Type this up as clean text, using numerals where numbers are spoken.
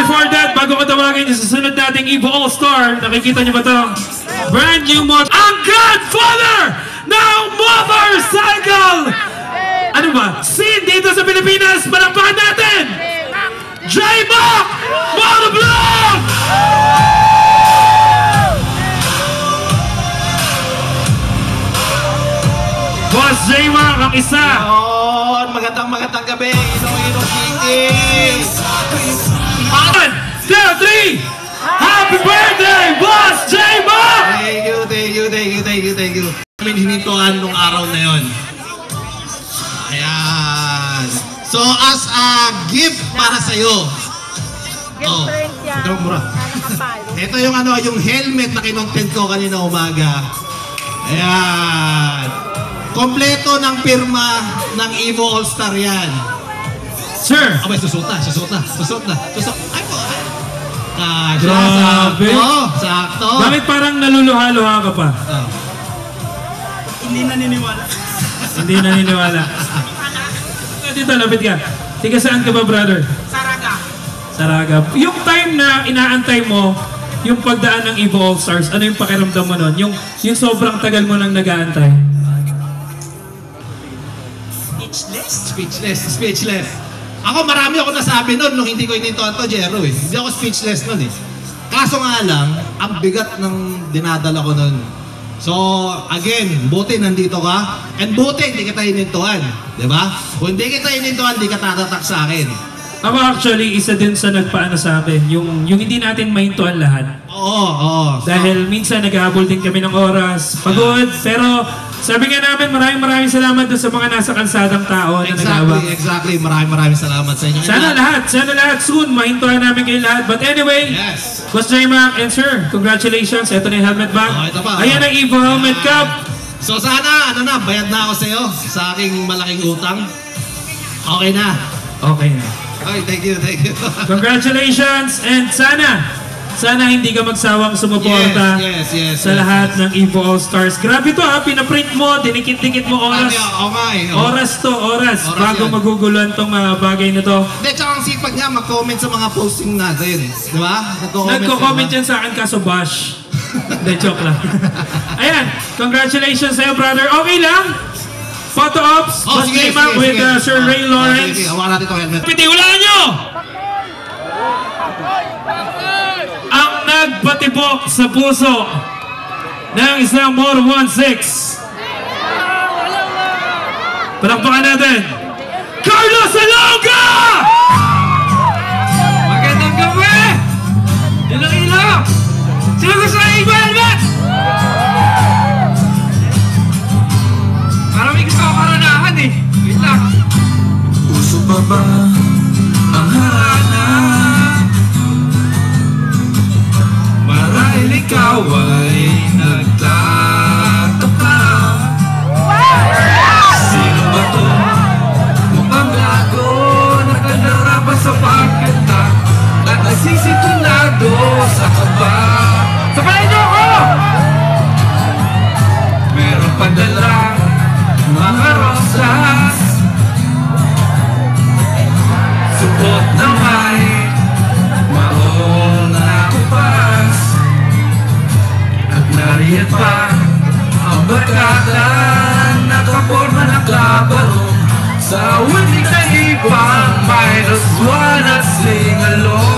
before that, bago ko tawagin yung susunod nating Evo All-Star, nakikita niyo ba ito? Brand new motor. Ang godfather ng motorcycle! Ano ba? Scene dito sa Pilipinas, palakpakan natin! J-Mac Motovlog! Boss J-Mac, ang isa! Magandang gabi, Iloilo City! 1, 2, 3! Happy birthday, Boss J-Mac! Thank you. Kami hinintuan nung araw na yon. Ayan. So, as a gift para sa'yo. Ito mura. Ito yung yung helmet na kinontent ko kanina umaga. Ayan. Kompleto ng pirma ng Evo All-Star yan. Sir! Abay, susot na. Ay po. Grabe. Sakto. Bakit parang naluluha-luha ka pa? Hindi naniniwala. Hindi naniniwala. Dito, lapit ka. Tiga saan ka ba, brother? Saraga. Yung time na inaantay mo, yung pagdaan ng Evo All-Stars, ano yung pakiramdam mo nun? Yung sobrang tagal mo nang nag-aantay? Speechless. Ako, marami ako nasabi nun nung hindi ko inintuan to, Jero eh. Hindi ako speechless nun eh. Kaso nga lang, ang bigat ng dinadala ko nun. So, again, buti nandito ka. And buti, hindi kita inintuan. Diba? Kung hindi kita inintuan, hindi ka tatatak sa akin. Ako actually, isa din sa nagpaano sa akin, yung hindi natin mahintuan lahat. Oo. Dahil minsan naghahabol din kami ng oras, pagod, pero sabi nga namin, maraming salamat doon sa mga nasa kalsadang tao na nag-aabang. Exactly. Maraming salamat sa inyo. Sana lahat soon, mahintuan namin kayo lahat. But anyway, yes. Boss J-Mac and sir, congratulations. Ito na yung helmet bag. Ito pa. Ayan ang Evo Helmet Cup. So sana, bayad na ako sa iyo sa aking malaking utang. Okay na. Okay na. Okay, thank you. Congratulations and sana hindi ka magsawang sumuporta yes, sa lahat ng Evo All-Stars. Grabe to ha, pinaprint mo, dinikit-dikit mo oras. Oras bago yan. maguguluhan tong bagay na to. Hindi, tsaka ang sipag niya, mag-comment sa mga posting natin. Di ba? Nagko-comment yan sa akin kaso bash. Hindi, joke lang. Ayan, congratulations sa'yo brother. Okay lang? Photo ops, Boss J-Mac with Sir Ray Lawrence. Sige, hawakan natin itong helmet. Pitiwalaan nyo! Ang nagpatibok sa puso ng isang Moto 1-6. Palakpakan natin, Carlos Alonga! Magandang gabi! Ilang-ilo! Sino gusto na Evo Helmet? Parang may gusto ako karanahan eh. Wait lang. Puso pa ba ang hanap? Marahil ikaw ay nagtataka. Sino ba to? Mukhang lago, nagkanarapan sa pagkanta at nasisitunado sa kaba. Sabayan niyo ako! Meron padalang mga rosas, supot na may maong nakupas, at nariyan pa ang barkada nakaporma ng klabarong sa unig na ibang minus one at sing along.